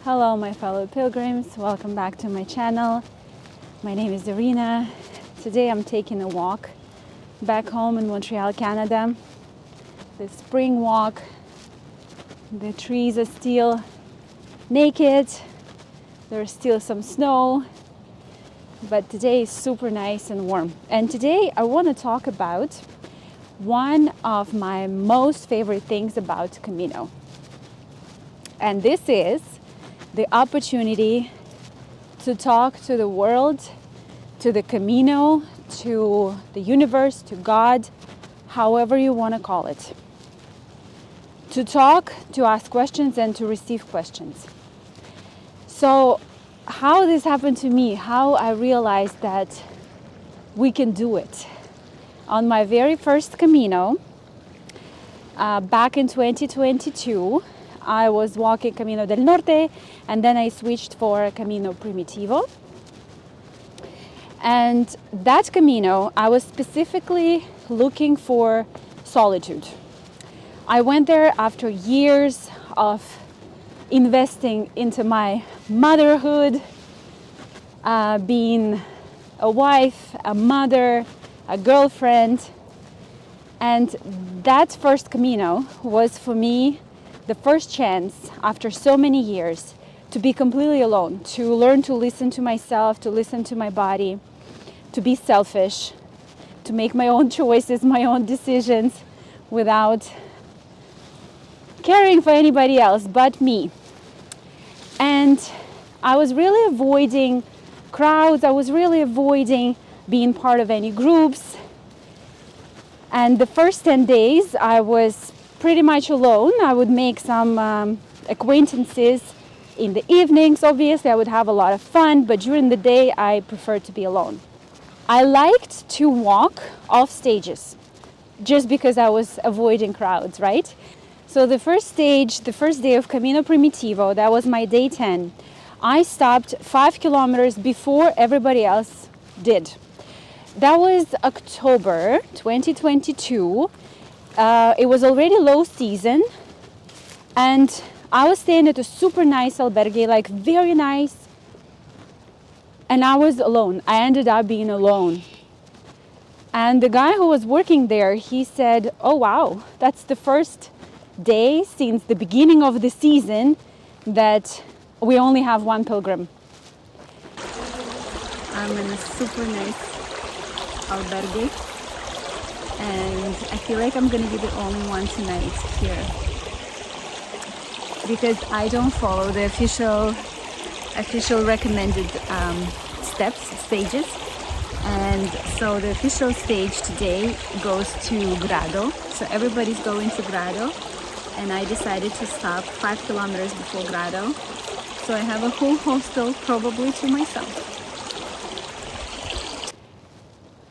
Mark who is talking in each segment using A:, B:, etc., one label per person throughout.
A: Hello my fellow pilgrims, welcome back to my channel. My name is Irina. Today I'm taking a walk back home in Montreal, Canada. The spring walk. The trees are still naked. There's still some snow, but today is super nice and warm. And today I want to talk about one of my most favorite things about Camino. And this is the opportunity to talk to the world, to the Camino, to the universe, to God, however you want to call it. To talk, to ask questions, and to receive questions. So how this happened to me, how I realized that we can do it. On my very first Camino, back in 2022, I was walking Camino del Norte, and then I switched for Camino Primitivo. And that Camino, I was specifically looking for solitude. I went there after years of investing into my motherhood, being a wife, a mother, a girlfriend. And that first Camino was for me the first chance after so many years to be completely alone, to learn to listen to myself, to listen to my body, to be selfish, to make my own choices, my own decisions without caring for anybody else but me. And I was really avoiding crowds. I was really avoiding being part of any groups. And the first 10 days I was pretty much alone. I would make some acquaintances in the evenings. Obviously, I would have a lot of fun, but during the day, I preferred to be alone. I liked to walk off stages just because I was avoiding crowds, right? So the first stage, the first day of Camino Primitivo, that was my day 10. I stopped 5 kilometers before everybody else did. That was October 2022. It was already low season, and I was staying at a super nice albergue, like very nice, and I was alone. I ended up being alone. And the guy who was working there, he said, "Oh wow, that's the first day since the beginning of the season that we only have one pilgrim." I'm in a super nice albergue, and I feel like I'm gonna be the only one tonight here because I don't follow the official recommended stages, and so the official stage today goes to Grado. So everybody's going to Grado, and I decided to stop 5 kilometers before Grado, so I have a whole hostel probably to myself.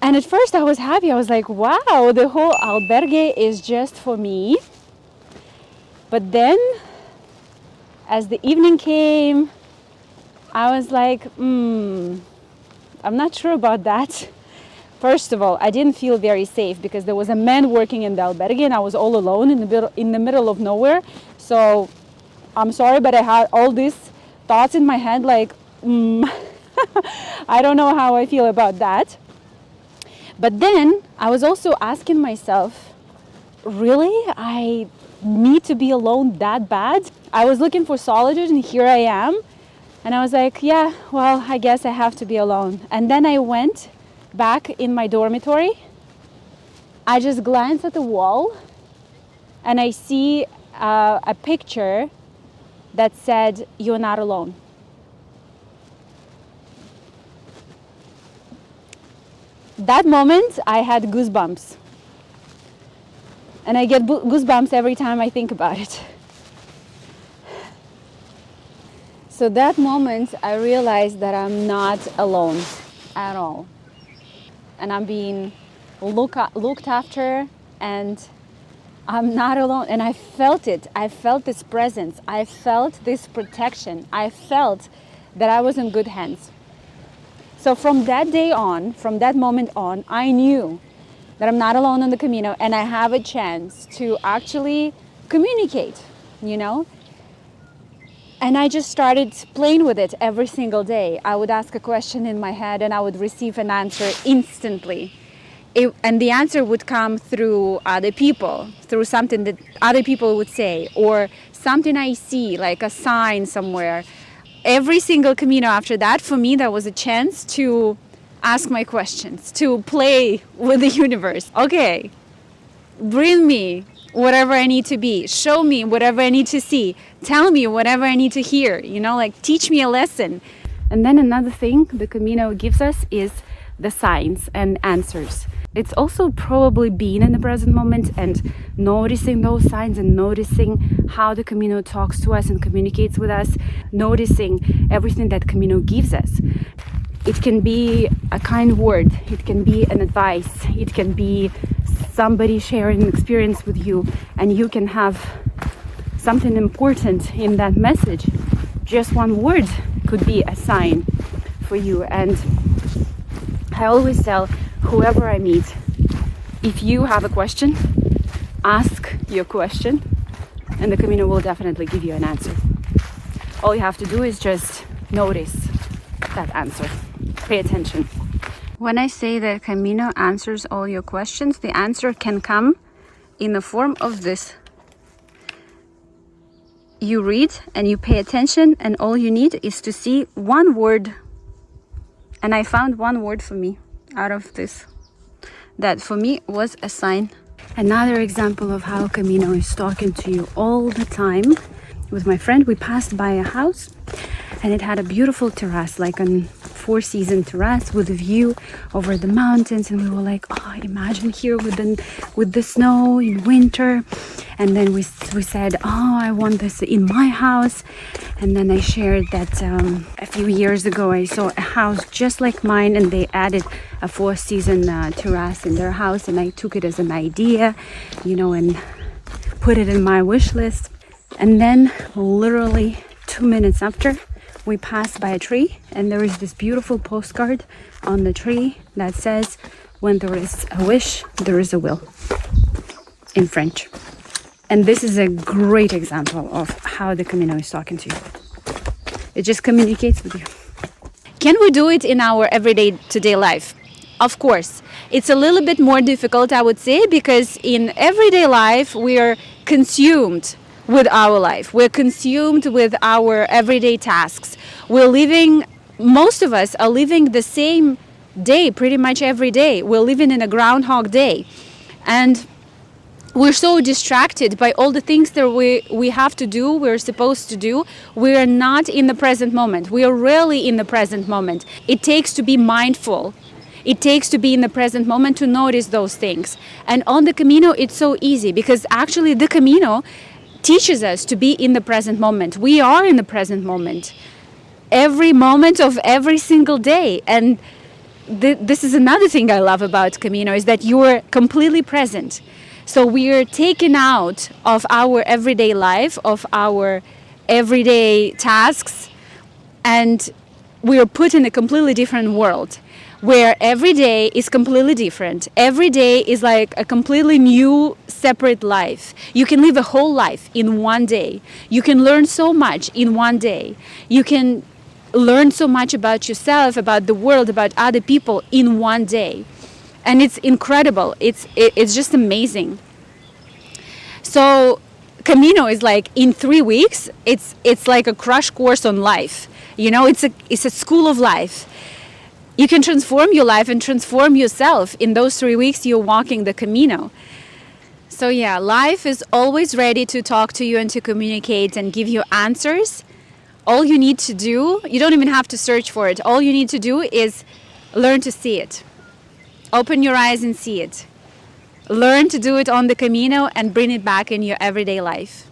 A: And at first I was happy. I was like, wow, the whole albergue is just for me. But then, as the evening came, I was like, I'm not sure about that. First of all, I didn't feel very safe because there was a man working in the albergue and I was all alone in the middle of nowhere. So I'm sorry, but I had all these thoughts in my head like, I don't know how I feel about that. But then I was also asking myself, really? I need to be alone that bad? I was looking for solitude and here I am. And I was like, yeah, well, I guess I have to be alone. And then I went back in my dormitory. I just glanced at the wall and I see a picture that said, "You're not alone." That moment, I had goosebumps. And I get goosebumps every time I think about it. So that moment, I realized that I'm not alone at all. And I'm being looked after, and I'm not alone. And I felt it. I felt this presence. I felt this protection. I felt that I was in good hands. So from that day on, from that moment on, I knew that I'm not alone on the Camino and I have a chance to actually communicate, you know? And I just started playing with it every single day. I would ask a question in my head and I would receive an answer instantly. And the answer would come through other people, through something that other people would say, or something I see, like a sign somewhere. Every single Camino after that, for me, that was a chance to ask my questions, to play with the universe. Okay, bring me whatever I need to be, show me whatever I need to see, tell me whatever I need to hear, like teach me a lesson. And then another thing the Camino gives us is the signs and answers. It's also probably being in the present moment and noticing those signs and noticing how the Camino talks to us and communicates with us, noticing everything that Camino gives us. It can be a kind word, it can be an advice, it can be somebody sharing an experience with you, and you can have something important in that message. Just one word could be a sign for you. And I always tell whoever I meet, if you have a question, ask your question and the Camino will definitely give you an answer. All you have to do is just notice that answer. Pay attention. When I say that Camino answers all your questions, the answer can come in the form of this. You read and you pay attention, and all you need is to see one word. And I found one word for me out of this that for me was a sign. Another example of how Camino is talking to you all the time. With my friend, we passed by a house and it had a beautiful terrace, like a four-season terrace with a view over the mountains, and we were like, oh, imagine here with the snow in winter. And then we said, oh, I want this in my house. And then I shared that a few years ago I saw a house just like mine, and they added a four-season terrace in their house, and I took it as an idea, and put it in my wish list. And then literally 2 minutes after, we passed by a tree, and there is this beautiful postcard on the tree that says, when there is a wish, there is a will, in French. And this is a great example of how the Camino is talking to you. It just communicates with you. Can we do it in our everyday today life? Of course. It's a little bit more difficult, I would say, because in everyday life we are consumed with our life. We're consumed with our everyday tasks. Most of us are living the same day pretty much every day. We're living in a Groundhog Day. And we're so distracted by all the things that we have to do, we're supposed to do. We are not in the present moment. We are rarely in the present moment. It takes to be mindful. It takes to be in the present moment to notice those things. And on the Camino, it's so easy, because actually the Camino teaches us to be in the present moment. We are in the present moment. Every moment of every single day. And this is another thing I love about Camino, is that you're completely present. So we are taken out of our everyday life, of our everyday tasks, and we are put in a completely different world, where every day is completely different. Every day is like a completely new, separate life. You can live a whole life in one day. You can learn so much in one day. You can learn so much about yourself, about the world, about other people in one day. And it's incredible. It's just amazing. So Camino is like, in 3 weeks, it's like a crash course on life. It's a school of life. You can transform your life and transform yourself in those 3 weeks you're walking the Camino. So yeah, life is always ready to talk to you and to communicate and give you answers. All you need to do, you don't even have to search for it. All you need to do is learn to see it. Open your eyes and see it. Learn to do it on the Camino and bring it back in your everyday life.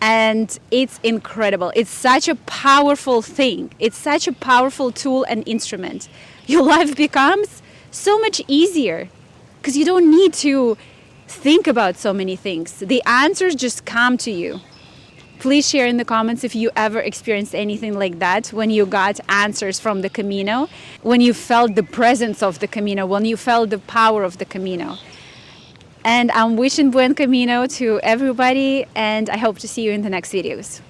A: And it's incredible. It's such a powerful thing. It's such a powerful tool and instrument. Your life becomes so much easier because you don't need to think about so many things. The answers just come to you. Please share in the comments if you ever experienced anything like that, when you got answers from the Camino, when you felt the presence of the Camino, when you felt the power of the Camino. And I'm wishing buen camino to everybody, and I hope to see you in the next videos.